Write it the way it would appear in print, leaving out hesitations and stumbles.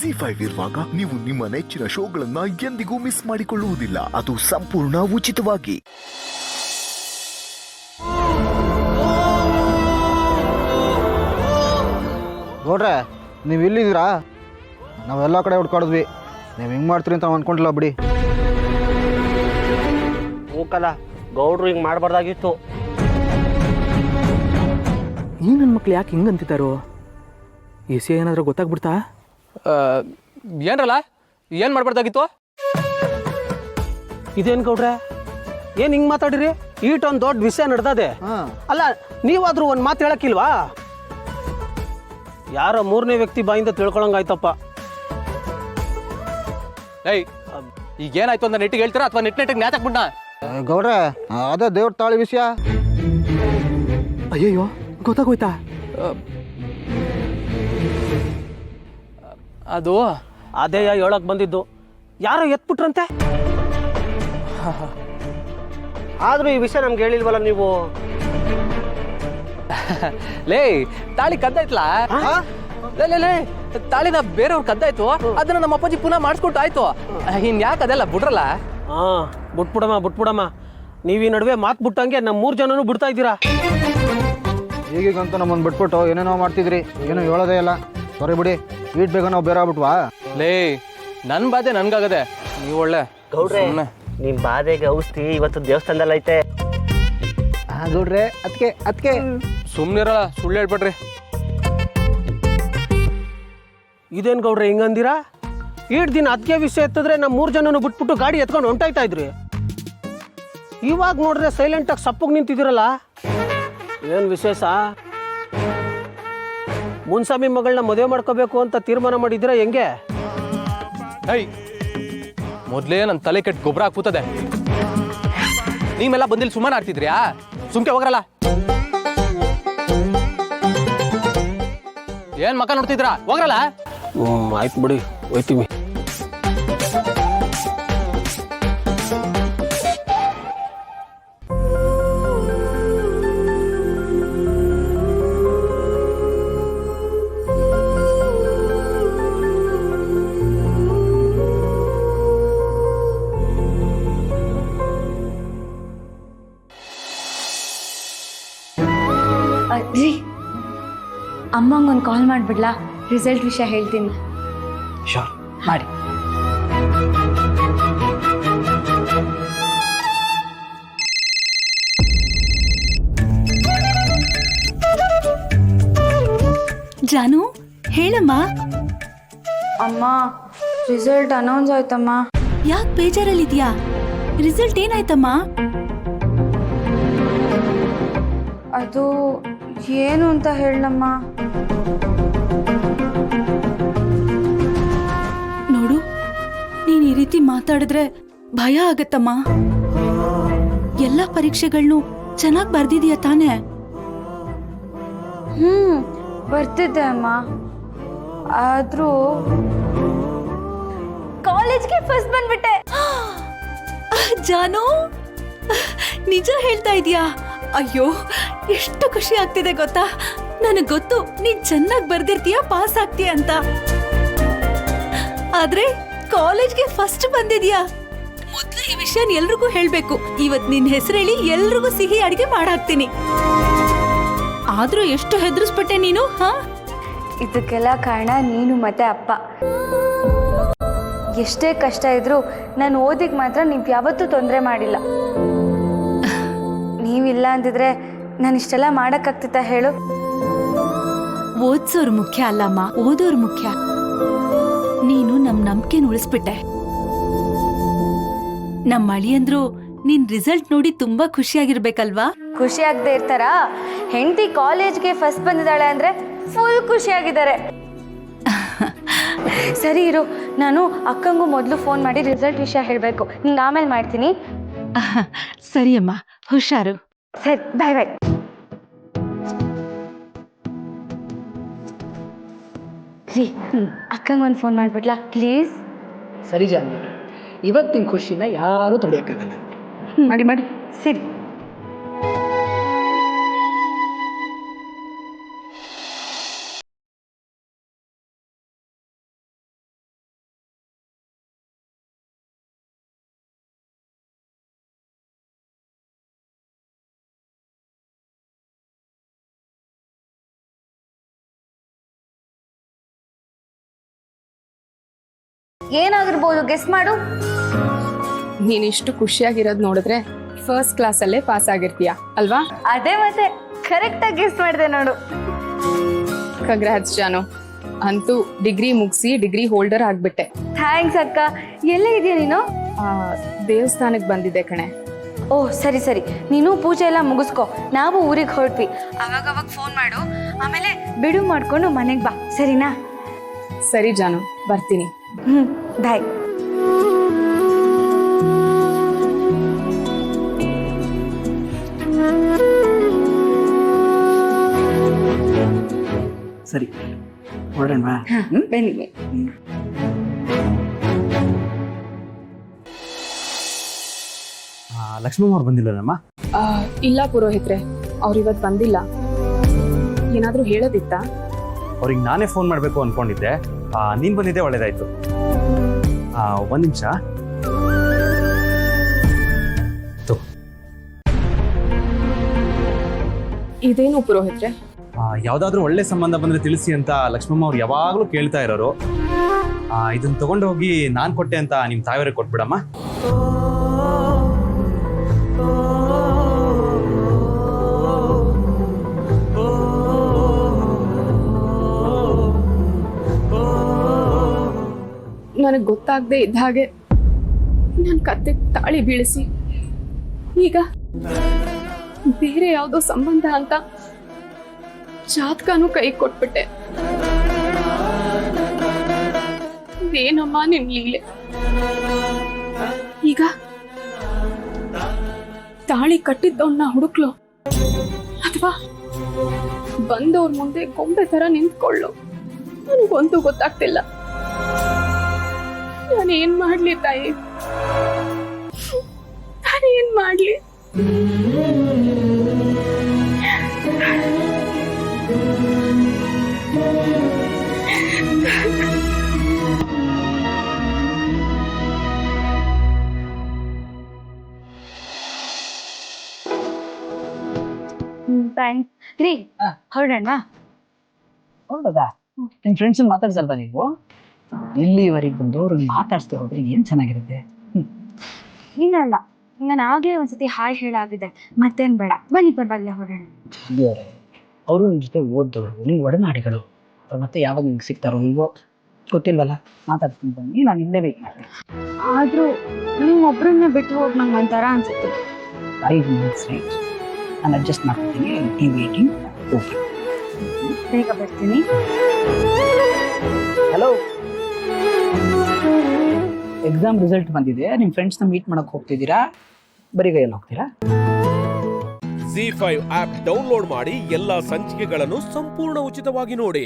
ಜಿ5 ಇರುವಾಗ ನೀವು ನಿಮ್ಮ ನೆಚ್ಚಿನ ಶೋಗಳನ್ನ ಎಂದಿಗೂ ಮಿಸ್ ಮಾಡಿಕೊಳ್ಳುವುದಿಲ್ಲ. ಅದು ಸಂಪೂರ್ಣ ಉಚಿತವಾಗಿ. ನೋಡ್ರೆ ನೀವು ಇಲ್ಲಿದ್ದೀರಾ? ನಾವೆಲ್ಲ ಕಡೆ ಹುಡ್ಕಾಡಿದ್ವಿ, ನೀವು ಹಿಂಗೆ ಮಾಡ್ತೀರಿ ಅಂತ ಅನ್ಕೊಂಡಿಲ್ಲ ಬಿಡಿ. ಹೋಗಲ್ಲ, ಗೌಡ್ರು ಹಿಂಗೆ ಮಾಡಬಾರ್ದಾಗಿತ್ತು. ಈ ನನ್ನ ಮಕ್ಳು ಯಾಕೆ ಹಿಂಗೆ ಅಂತಿದ್ದಾರೋ? ಎಸಿ ಏನಾದರೂ ಗೊತ್ತಾಗ್ಬಿಡ್ತಾ? ಏನ್ರಲ್ಲ, ಏನು ಮಾಡಬಾರ್ದಾಗಿತ್ತು? ಇದೇನು ಗೌಡ್ರೆ, ಏನು ಹಿಂಗೆ ಮಾತಾಡಿರಿ? ಈಟೊಂದು ದೊಡ್ಡ ವಿಷಯ ನಡೆದದೆ. ಅಲ್ಲ, ನೀವಾದ್ರೂ ಒಂದು ಮಾತು ಹೇಳಕ್ಕಿಲ್ವಾ? ಯಾರೋ ಮೂರನೇ ವ್ಯಕ್ತಿ ಬಾಯಿಂದ ತಿಳ್ಕೊಳಂಗಾಯ್ತಪ್ಪ. ಏಯ್, ಈಗೇನಾಯ್ತು ಅಂತ ನೆಟ್ಟಿಗೆ ಹೇಳ್ತೀರಾ ಅಥವಾ ನೆಟ್ಟಿಗೆ ನ್ಯಾತಾಕ್ಬಿಟ್ಟ? ಗೌಡ್ರೆ, ಅದೇ ದೇವ್ರ ತಾಳಿ ವಿಷಯ. ಅಯ್ಯಯ್ಯೋ, ಗೊತ್ತಾಗೋಯ್ತಾ? ಅದು ಅದೇ ಹೇಳಕ್ ಬಂದಿದ್ದು. ಯಾರೋ ಎತ್ಬಿಟ್ರಂತೆ. ಆದ್ರೂ ಈ ವಿಷಯ ನಮ್ಗೆ ಹೇಳಿಲ್ವಲ್ಲ ನೀವು? ಲೇ, ತಾಳಿ ಕದ್ದಾಯ್ತಲ್ಲ. ಲೇ, ತಾಳಿನ ಬೇರೆಯವ್ರು ಕದ್ದಾಯ್ತು, ಅದನ್ನ ನಮ್ಮ ಅಪ್ಪಾಜಿ ಪುನಃ ಮಾಡಿಸ್ಕೊಟ್ಟು ಆಯ್ತು. ಇನ್ ಯಾಕೆ ಅದೆಲ್ಲ ಬಿಡ್ರಲ್ಲ? ಬಿಟ್ಬಿಡಮ್ಮ. ನೀವು ಈ ನಡುವೆ ಮಾತು ಬಿಟ್ಟಂಗೆ ನಮ್ಮ 3 ಜನನು ಬಿಡ್ತಾ ಇದ್ದೀರಾ. ಈಗಂತೂ ನಮ್ಮನ್ನು ಬಿಟ್ಬಿಟ್ಟು ಏನೇನೋ ಮಾಡ್ತಿದ್ರಿ, ಏನೂ ಹೇಳೋದೇ ಇಲ್ಲ. ಸಾರಿ ಬಿಡಿ, ಈಟ್ ಬೇಗ ನಾವು ಬೇರೆ ಆಗ್ಬಿಟ್ವಾ? ಲೇ, ನನ್ನ ಬಾಧೆ ನನ್ಗಾಗದೆ, ನೀವು ಒಳ್ಳೆ ಗೌಡ್ರೆ, ನಿಮ್ ಬಾಧೆಗೆ ಔಷಧಿ ಇವತ್ತು ದೇವಸ್ಥಾನದಲ್ಲಿ ಐತೆ. ಗೌಡ್ರೆ, ಅದಕ್ಕೆ ಸುಮ್ಮನಿರಲ್ಲ, ಸುಳ್ಳು ಹೇಳ್ಬೇಡ್ರಿ. ಇದೇನು ಗೌಡ್ರೆ ಹಿಂಗಂದಿರಾ? ಈಟ್ ದಿನ ಅದಕ್ಕೆ ವಿಷಯ ಎತ್ತಿದ್ರೆ ನಮ್ಮ 3 ಜನನು ಬಿಟ್ಬಿಟ್ಟು ಗಾಡಿ ಎತ್ಕೊಂಡು ಹೊಂಟಾಯ್ತಾ ಇದ್ರಿ. ಇವಾಗ ನೋಡ್ರೆ ಸೈಲೆಂಟಾಗಿ ಸಪ್ಪಗೆ ನಿಂತಿದ್ದೀರಲ್ಲ, ಏನು ವಿಶೇಷ? ಮುನ್ಸ್ವಾಮಿ ಮಗಳನ್ನ ಮದುವೆ ಮಾಡ್ಕೋಬೇಕು ಅಂತ ತೀರ್ಮಾನ ಮಾಡಿದ್ರೆ ಹೆಂಗೆ? ಮೊದಲೇ ನನ್ನ ತಲೆ ಕೆಟ್ಟು ಗೊಬ್ಬರ ಹಾಕುತ್ತದೆ. ನೀವೆಲ್ಲ ಬಂದಿಲ್ಲಿ ಸುಮ್ಮನೆ ಆಡ್ತಿದ್ರ್ಯಾ? ಸುಮ್ಕೆ ಹೋಗ್ರಲ್ಲ. ಏನ್ ಮಕ್ಕ ನೋಡ್ತಿದ್ರಾ? ಹೋಗ್ರಲ್ಲ. ಆಯ್ತು ಬಿಡಿ, ಹೋಯ್ತೀವಿ. ರೀ, ಅಮ್ಮಂಗೊಂದು ಕಾಲ್ ಮಾಡಿಬಿಡ್ಲಾ? ರಿಸಲ್ಟ್ ವಿಷಯ ಹೇಳ್ತೀನಿ. ಶೋರ್, ಮಾಡಿ. ಜಾನು, ಹೇಳಮ್ಮ. ಅಮ್ಮ, ರಿಸಲ್ಟ್ ಅನೌನ್ಸ್ ಆಯ್ತಮ್ಮ. ಯಾಕೆ ಬೇಜಾರಲ್ಲಿದ್ಯಾ? ರಿಸಲ್ಟ್ ಏನಾಯ್ತಮ್ಮ? ಅದು ಏನು ಅಂತ ಹೇಳಮ್ಮ. ನೋಡು, ನೀನ್ ಈ ರೀತಿ ಮಾತಾಡಿದ್ರೆ ಭಯ ಆಗತ್ತಮ್ಮ. ಎಲ್ಲ ಪರೀಕ್ಷೆಗಳನ್ನೂ ಚೆನ್ನಾಗಿ ಬರ್ದಿದೀಯ ತಾನೇ? ಬರ್ತಿದ್ದೆ ಅಮ್ಮ, ಆದ್ರೂ ಕಾಲೇಜ್ಗೆ ಫಸ್ಟ್ ಬಂದ್ಬಿಟ್ಟೆ. ಜಾನು, ನಿಜ ಹೇಳ್ತಾ ಇದೀಯಾ? ಅಯ್ಯೋ, ಎಷ್ಟು ಖುಷಿ ಆಗ್ತಿದೆ ಗೊತ್ತಾ? ನನಗ್ ಗೊತ್ತು ನೀನ್ ಚೆನ್ನಾಗಿ ಬರ್ದಿರ್ತೀಯ, ಪಾಸ್ ಆಗ್ತೀಯ ಅಂತ. ಆದ್ರೆ ಕಾಲೇಜ್ಗೆ ಫಸ್ಟ್ ಬಂದಿದ್ಯಾ? ಮೊದ್ಲು ಈ ವಿಷಯ ಎಲ್ರಿಗೂ ಹೇಳ್ಬೇಕು. ಇವತ್ ನಿನ್ ಹೆಸರು ಹೇಳಿ ಎಲ್ರಿಗೂ ಸಿಹಿ ಅಡಿಗೆ ಮಾಡಾಕ್ತೀನಿ. ಆದ್ರೂ ಎಷ್ಟು ಹೆದರ್ಸ್ಬಿಟ್ಟೆ ನೀನು. ಇದಕ್ಕೆಲ್ಲ ಕಾರಣ ನೀನು ಮತ್ತೆ ಅಪ್ಪ. ಎಷ್ಟೇ ಕಷ್ಟ ಇದ್ರೂ ನಾನು ಓದಿಗೆ ಮಾತ್ರ ನೀವು ಯಾವತ್ತೂ ತೊಂದರೆ ಮಾಡಿಲ್ಲ. ನೀವಿಲ್ಲ ಅಂದಿದ್ರೆ ನಾನು ಇಷ್ಟೆಲ್ಲ ಮಾಡಕ್ಕಾಗ್ತಿತ್ತ ಹೇಳು? ಓದ್ಸೋರು ಮುಖ್ಯ ಅಲ್ಲಮ್ಮ, ಓದೋರು ಮುಖ್ಯ. ನೀನು ನಮ್ ನಂಬಿಕೆನ ಉಳಿಸ್ಬಿಟ್ಟೆ. ನಮ್ಮ ಅಳಿಯಂದ್ರು ನಿನ್ ರಿಸಲ್ಟ್ ನೋಡಿ ತುಂಬಾ ಖುಷಿಯಾಗಿರ್ಬೇಕಲ್ವಾ? ಖುಷಿ ಆಗದೆ ಇರ್ತಾರಾ? ಹೆಂಡತಿ ಕಾಲೇಜ್ಗೆ ಫಸ್ಟ್ ಬಂದಿದ್ದಾಳೆ ಅಂದ್ರೆ ಫುಲ್ ಖುಷಿಯಾಗಿದ್ದಾರೆ. ಸರಿ ಇರು, ನಾನು ಅಕ್ಕಂಗೂ ಮೊದಲು ಫೋನ್ ಮಾಡಿ ರಿಸಲ್ಟ್ ವಿಷಯ ಹೇಳಬೇಕು. ನಿಂಗೆ ಆಮೇಲೆ ಮಾಡ್ತೀನಿ. ಸರಿ ಅಮ್ಮ, ಹುಷಾರು. ಸರಿ, ಬಾಯ್ ಬಾಯ್. ರೀ, ಅಕ್ಕಂಗೆ ಒಂದು ಫೋನ್ ಮಾಡಿಬಿಡ್ಲಾ ಪ್ಲೀಸ್? ಸರಿ ಜಾನ್ವಿ, ಇವತ್ತಿನ ಖುಷಿನ ಯಾರೂ ತಡೆಯೋಕ್ಕಾಗಲ್ಲ. ಮಾಡಿ. ಸರಿ. ಏನಾಗಿರ್ಬೋದು ಗೆಸ್ ಮಾಡು. ನೀನಿಷ್ಟು ಖುಷಿಯಾಗಿರೋದು ನೋಡಿದ್ರೆ ಫಸ್ಟ್ ಕ್ಲಾಸಲ್ಲೇ ಪಾಸ್ ಆಗಿರ್ತೀಯ ಅಲ್ವಾ? ಅದೇ ಮತ್ತೆ ಕರೆಕ್ಟಾಗಿ ಗೆಸ್ ಮಾಡಿದೆ ನೋಡು. ಕಂಗ್ರಾಟ್ಸ್ ಜಾನು, ಅಂತೂ ಡಿಗ್ರಿ ಮುಗಿಸಿ ಡಿಗ್ರಿ ಹೋಲ್ಡರ್ ಆಗ್ಬಿಟ್ಟೆ. ಥ್ಯಾಂಕ್ಸ್ ಅಕ್ಕ. ಎಲ್ಲೇ ಇದೆಯಾ ನೀನು? ದೇವಸ್ಥಾನಕ್ಕೆ ಬಂದಿದ್ದೆ ಕಣೆ. ಓಹ್ ಸರಿ ಸರಿ, ನೀನು ಪೂಜೆ ಎಲ್ಲ ಮುಗಿಸ್ಕೊ, ನಾವು ಊರಿಗೆ ಹೊರಟ್ವಿ. ಅವಾಗ ಫೋನ್ ಮಾಡು, ಆಮೇಲೆ ಬಿಡು ಮಾಡ್ಕೊಂಡು ಮನೆಗೆ ಬಾ, ಸರಿನಾ? ಸರಿ ಜಾನು, ಬರ್ತೀನಿ. ಬಾಯ್. ಸರಿ ಹೊರಡೋಣವಾ? ಬನ್ನಿ. ಲಕ್ಷ್ಮಮ್ಮ ಅವ್ರು ಬಂದಿಲ್ಲನಮ್ಮ? ಇಲ್ಲ ಪುರೋಹಿತ್ರೆ, ಅವ್ರು ಇವತ್ತು ಬಂದಿಲ್ಲ. ಏನಾದರೂ ಹೇಳೋದಿತ್ತಾ? ಅವ್ರಿಗೆ ನಾನೇ ಫೋನ್ ಮಾಡಬೇಕು ಅನ್ಕೊಂಡಿದ್ದೆ. ನೀನು ಬಂದಿದ್ದೆ ಒಳ್ಳೇದಾಯ್ತು. ಒಂದು ನಿಮಿಷ. ಇದೇನು ಪುರೋಹಿತ್ರೆ? ಯಾವುದಾದ್ರೂ ಒಳ್ಳೆ ಸಂಬಂಧ ಬಂದ್ರೆ ತಿಳಿಸಿ ಅಂತ ಲಕ್ಷ್ಮಮ್ಮ ಅವ್ರು ಯಾವಾಗಲೂ ಕೇಳ್ತಾ ಇರೋರು. ಇದನ್ನ ತಗೊಂಡು ಹೋಗಿ ನಾನು ಕೊಟ್ಟೆ ಅಂತ ನಿಮ್ಮ ತಾಯಿಯವರಿಗೆ ಕೊಟ್ಬಿಡಮ್ಮ. ನನಗೆ ಗೊತ್ತಾಗದೆ ಇದ್ದ ಹಾಗೆ ನನ್ನ ಕತ್ತೆ ತಾಳಿ ಬೀಳಿಸಿ ಈಗ ಬೇರೆ ಯಾವುದೋ ಸಂಬಂಧ ಅಂತ ಜಾತಕನೂ ಕೈ ಕೊಟ್ಬಿಟ್ಟೆ. ಏನಮ್ಮ ನಿನ್ ಲೀಲೆ? ಈಗ ತಾಳಿ ಕಟ್ಟಿದ್ದವನ್ನ ಹುಡುಕ್ಲು ಅಥವಾ ಬಂದವ್ರ ಮುಂದೆ ಗೊಂಬೆ ತರ ನಿಂತ್ಕೊಳ್ಳು, ನನಗೊಂದು ಗೊತ್ತಾಗ್ತಿಲ್ಲ. ನಾನೇನ್ ಮಾಡ್ಲಿ ತಾಯಿ, ನಾನೇನ್ ಮಾಡ್ಲಿ? ರೀ ಹೊರಡೋಣವಾ? ಹೌದಾ? ನಿನ್ ಫ್ರೆಂಡ್ಸ್ ಮಾತಾಡ್ಸಲ್ವಾ ನೀವು? ಇಲ್ಲಿವರೆಗೆ ಬಂದು ಅವ್ರನ್ನ ಮಾತಾಡ್ಸ್ತಾ ಹೋದ್ರೆ ಏನ್ ಚೆನ್ನಾಗಿರುತ್ತೆ. ಇಲ್ಲ ನಾನು ಆಗ್ಲೇ ಒಂದ್ಸತಿ ಹಾಯ್ ಹೇಳಾಗಿದೆ, ಮತ್ತೇನ್ ಬೇಡ. ಬನ್ನಿ ಪರವಾಗಿಲ್ಲ, ಹೊರಡೋಣ. ಅವರು ನಿನ್ ಜೊತೆ ಓದ್ದವರು, ನಿನ್ ಒಡನಾಡಿಗಳು. ಅವ್ರು ಮತ್ತೆ ಯಾವಾಗ ನಿಮ್ಗೆ ಸಿಗ್ತಾರೋ ಇಲ್ವೋ ಗೊತ್ತಿಲ್ವಲ್ಲ. ಮಾತಾಡ್ತೀನಿ ಬನ್ನಿ, ನಾನು ಇಲ್ಲೇ ವೇಟ್ ಮಾಡ್ತೀನಿ. ಆದ್ರೂ ನೀವು ಒಬ್ರನ್ನ ಬಿಟ್ಟು ಹೋಗಿ ನಂಗೆ ಒಂಥರ ಅನ್ಸುತ್ತೆ. 5 minutes ರೈಟ್, ನಾನು ಅಡ್ಜಸ್ಟ್ ಮಾಡ್ಕೊತೀನಿ. Tea waiting. ಓಕೆ, ಬೇಗ ಬರ್ತೀನಿ. ಹಲೋ, ಎಕ್ಸಾಮ್ ರಿಸಲ್ಟ್ ಬಂದಿದೆ. ನಿಮ್ಮ ಫ್ರೆಂಡ್ಸ್ನ ಮೀಟ್ ಮಾಡಕ್ ಹೋಗ್ತಿದ್ದೀರಾ? ಬರೀ ಕೈಯಲ್ಲಿ ಹೋಗ್ತೀರಾ? ZEE5 ಆಪ್ ಡೌನ್ಲೋಡ್ ಮಾಡಿ ಎಲ್ಲಾ ಸಂಚಿಕೆಗಳನ್ನು ಸಂಪೂರ್ಣ ಉಚಿತವಾಗಿ ನೋಡಿ.